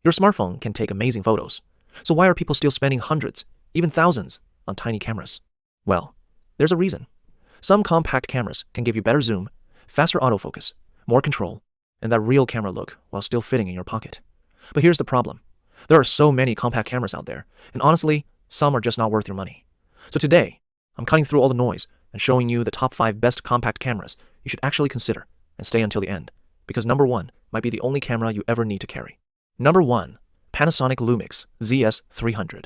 Your smartphone can take amazing photos. So why are people still spending hundreds, even thousands, on tiny cameras? Well, there's a reason. Some compact cameras can give you better zoom, faster autofocus, more control, and that real camera look while still fitting in your pocket. But here's the problem. There are so many compact cameras out there, and honestly, some are just not worth your money. So today, I'm cutting through all the noise and showing you the top 5 best compact cameras you should actually consider and stay until the end, because number 1 might be the only camera you ever need to carry. Number 1, Panasonic LUMIX ZS300.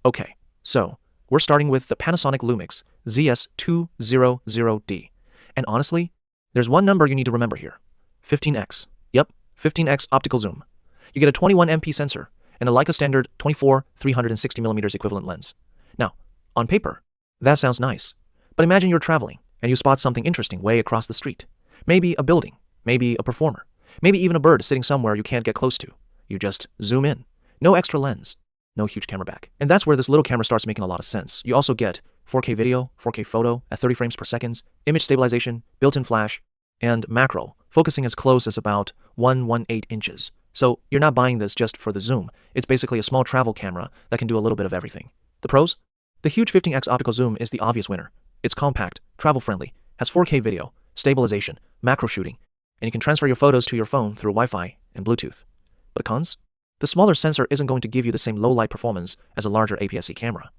Okay, so we're starting with the Panasonic LUMIX ZS200D. And honestly, there's one number you need to remember here. 15x. Yep, 15x optical zoom. You get a 21MP sensor and a Leica standard 24-360mm equivalent lens. Now, on paper, that sounds nice. But imagine you're traveling and you spot something interesting way across the street. Maybe a building, maybe a performer, maybe even a bird sitting somewhere you can't get close to. You just zoom in. No extra lens. No huge camera back. And that's where this little camera starts making a lot of sense. You also get 4K video, 4K photo at 30 frames per second, image stabilization, built-in flash, and macro, focusing as close as about 1/18 inches. So you're not buying this just for the zoom. It's basically a small travel camera that can do a little bit of everything. The pros? The huge 15x optical zoom is the obvious winner. It's compact, travel-friendly, has 4K video, stabilization, macro shooting, and you can transfer your photos to your phone through Wi-Fi and Bluetooth. But the cons? The smaller sensor isn't going to give you the same low-light performance as a larger APS-C camera.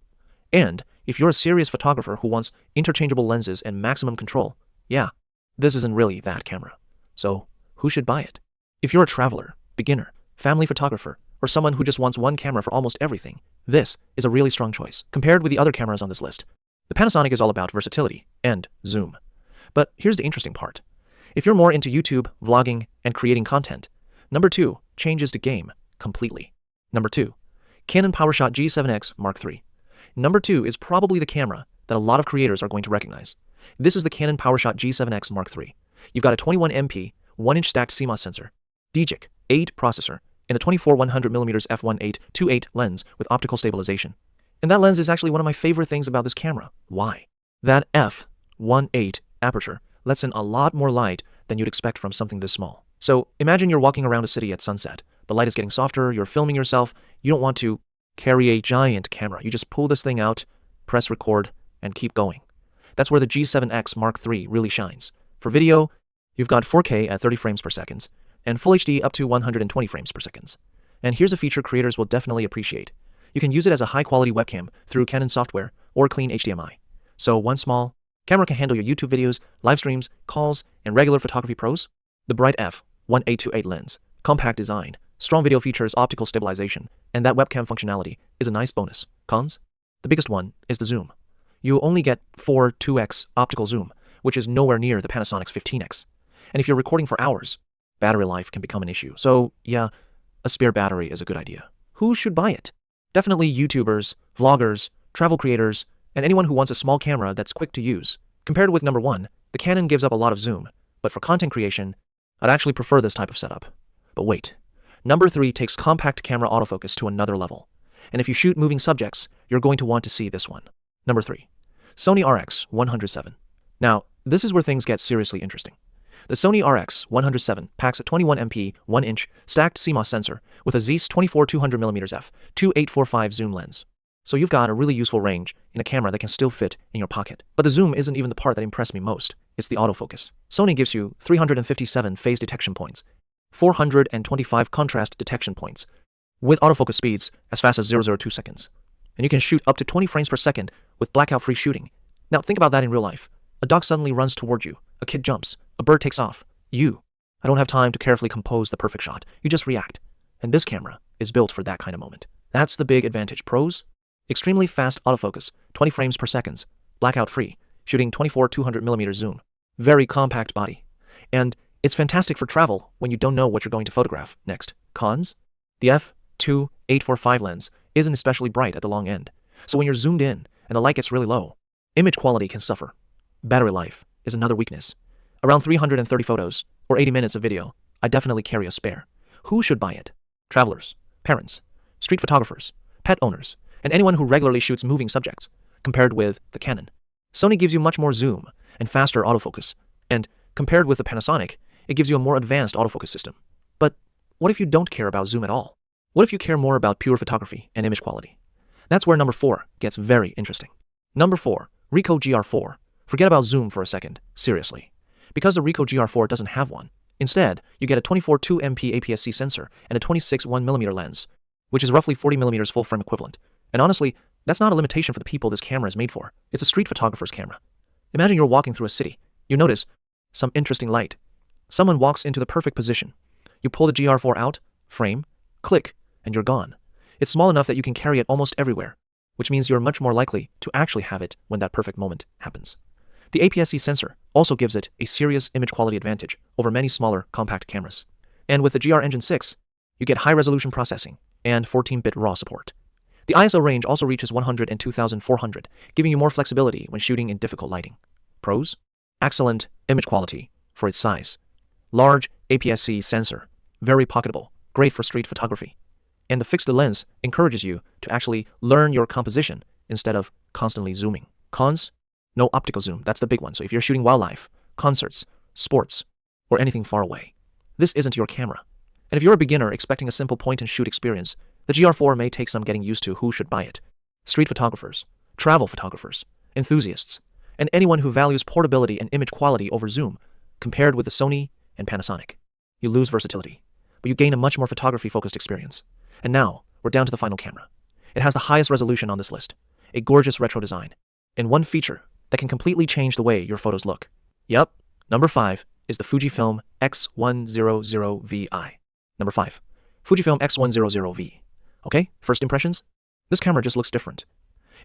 And if you're a serious photographer who wants interchangeable lenses and maximum control, yeah, this isn't really that camera. So who should buy it? If you're a traveler, beginner, family photographer, or someone who just wants one camera for almost everything, this is a really strong choice compared with the other cameras on this list. The Panasonic is all about versatility and zoom. But here's the interesting part. If you're more into YouTube, vlogging, and creating content, number 2 changes the game completely. Number 2, Canon PowerShot G7X Mark III. Number 2 is probably the camera that a lot of creators are going to recognize. This is the Canon PowerShot G7X Mark III. You've got a 21MP, 1-inch stacked CMOS sensor, DJIC 8 processor, and a 24-100mm f1.8/2.8 lens with optical stabilization. And that lens is actually one of my favorite things about this camera. Why? That f1.8 aperture lets in a lot more light than you'd expect from something this small. So imagine you're walking around a city at sunset. The light is getting softer, you're filming yourself, you don't want to carry a giant camera. You just pull this thing out, press record, and keep going. That's where the G7X Mark III really shines. For video, you've got 4K at 30 frames per second, and Full HD up to 120 frames per second. And here's a feature creators will definitely appreciate. You can use it as a high-quality webcam through Canon software or clean HDMI. So one small camera can handle your YouTube videos, live streams, calls, and regular photography pros. The bright f1.8/2.8 lens, compact design, strong video features, optical stabilization, and that webcam functionality is a nice bonus. Cons? The biggest one is the zoom. You only get 4.2x optical zoom, which is nowhere near the Panasonic's 15x. And if you're recording for hours, battery life can become an issue. So yeah, a spare battery is a good idea. Who should buy it? Definitely YouTubers, vloggers, travel creators, and anyone who wants a small camera that's quick to use. Compared with number 1, the Canon gives up a lot of zoom, but for content creation, I'd actually prefer this type of setup. But wait, number 3 takes compact camera autofocus to another level. And if you shoot moving subjects, you're going to want to see this one. Number 3, Sony RX107. Now, this is where things get seriously interesting. The Sony RX107 packs a 21MP 1-inch stacked CMOS sensor with a Zeiss 24-200mm f2.845 zoom lens. So you've got a really useful range in a camera that can still fit in your pocket. But the zoom isn't even the part that impressed me most. It's the autofocus. Sony gives you 357 phase detection points, 425 contrast detection points, with autofocus speeds as fast as 0.02 seconds. And you can shoot up to 20 frames per second with blackout-free shooting. Now think about that in real life. A dog suddenly runs toward you, a kid jumps, a bird takes off. I don't have time to carefully compose the perfect shot. You just react. And this camera is built for that kind of moment. That's the big advantage. Pros? Extremely fast autofocus, 20 frames per second, blackout-free, shooting 24-200mm zoom. Very compact body. And it's fantastic for travel when you don't know what you're going to photograph next. Cons? The f2.845 lens isn't especially bright at the long end. So when you're zoomed in and the light gets really low, image quality can suffer. Battery life is another weakness. Around 330 photos or 80 minutes of video, I definitely carry a spare. Who should buy it? Travelers, parents, street photographers, pet owners, and anyone who regularly shoots moving subjects, compared with the Canon. Sony gives you much more zoom and faster autofocus, and compared with the Panasonic, it gives you a more advanced autofocus system. But what if you don't care about zoom at all? What if you care more about pure photography and image quality? That's where number 4 gets very interesting. Number 4, RICOH GR4. Forget about zoom for a second, seriously. Because the RICOH GR4 doesn't have one. Instead, you get a 24 2MP APS-C sensor and a 26 1mm lens, which is roughly 40mm full frame equivalent. And honestly, that's not a limitation for the people this camera is made for. It's a street photographer's camera. Imagine you're walking through a city. You notice some interesting light. Someone walks into the perfect position. You pull the GR4 out, frame, click, and you're gone. It's small enough that you can carry it almost everywhere, which means you're much more likely to actually have it when that perfect moment happens. The APS-C sensor also gives it a serious image quality advantage over many smaller, compact cameras. And with the GR Engine 6, you get high-resolution processing and 14-bit RAW support. The ISO range also reaches 100 and 2400, giving you more flexibility when shooting in difficult lighting. Pros? Excellent image quality for its size. Large APS-C sensor, very pocketable, great for street photography. And the fixed lens encourages you to actually learn your composition instead of constantly zooming. Cons? No optical zoom, that's the big one. So if you're shooting wildlife, concerts, sports, or anything far away, this isn't your camera. And if you're a beginner expecting a simple point-and-shoot experience, the GR4 may take some getting used to. Who should buy it? Street photographers, travel photographers, enthusiasts, and anyone who values portability and image quality over zoom. Compared with the Sony and Panasonic, you lose versatility, but you gain a much more photography-focused experience. And now, we're down to the final camera. It has the highest resolution on this list, a gorgeous retro design, and one feature that can completely change the way your photos look. Yup, number 5 is the FUJIFILM X100VI. Number 5, FUJIFILM X100V. Okay, first impressions? This camera just looks different.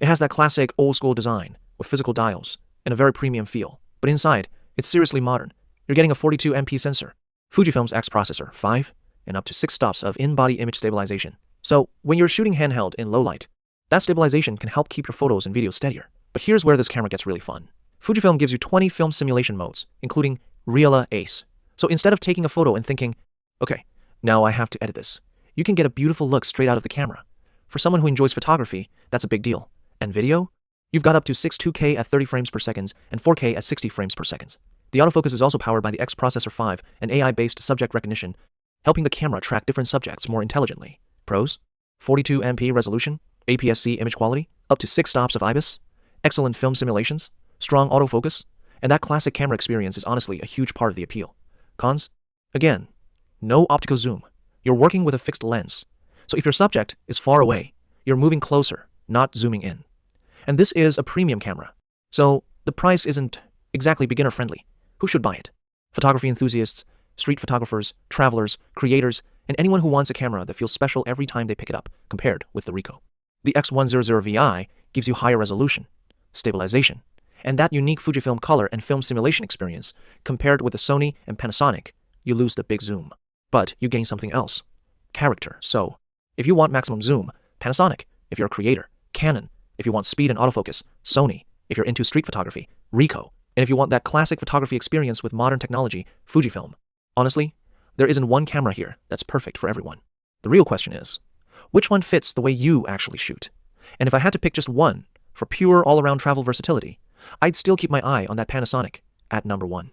It has that classic old-school design with physical dials and a very premium feel, but inside, it's seriously modern. You're getting a 42MP sensor, Fujifilm's X processor, 5, and up to 6 stops of in-body image stabilization. So, when you're shooting handheld in low light, that stabilization can help keep your photos and videos steadier. But here's where this camera gets really fun. Fujifilm gives you 20 film simulation modes, including IIIx. So instead of taking a photo and thinking, okay, now I have to edit this, you can get a beautiful look straight out of the camera. For someone who enjoys photography, that's a big deal. And video? You've got up to 2K at 30 frames per second and 4K at 60 frames per second. The autofocus is also powered by the X Processor 5 and AI-based subject recognition, helping the camera track different subjects more intelligently. Pros? 42MP resolution, APS-C image quality, up to 6 stops of IBIS, excellent film simulations, strong autofocus, and that classic camera experience is honestly a huge part of the appeal. Cons? Again, no optical zoom. You're working with a fixed lens. So if your subject is far away, you're moving closer, not zooming in. And this is a premium camera. So the price isn't exactly beginner-friendly. Who should buy it? Photography enthusiasts, street photographers, travelers, creators, and anyone who wants a camera that feels special every time they pick it up, compared with the RICOH. The X100VI gives you higher resolution, stabilization, and that unique Fujifilm color and film simulation experience. Compared with the Sony and Panasonic, you lose the big zoom. But you gain something else. Character. So, if you want maximum zoom, Panasonic. If you're a creator, Canon. If you want speed and autofocus, Sony. If you're into street photography, RICOH. And if you want that classic photography experience with modern technology, Fujifilm. Honestly, there isn't one camera here that's perfect for everyone. The real question is, which one fits the way you actually shoot? And if I had to pick just one for pure all-around travel versatility, I'd still keep my eye on that Panasonic at number 1.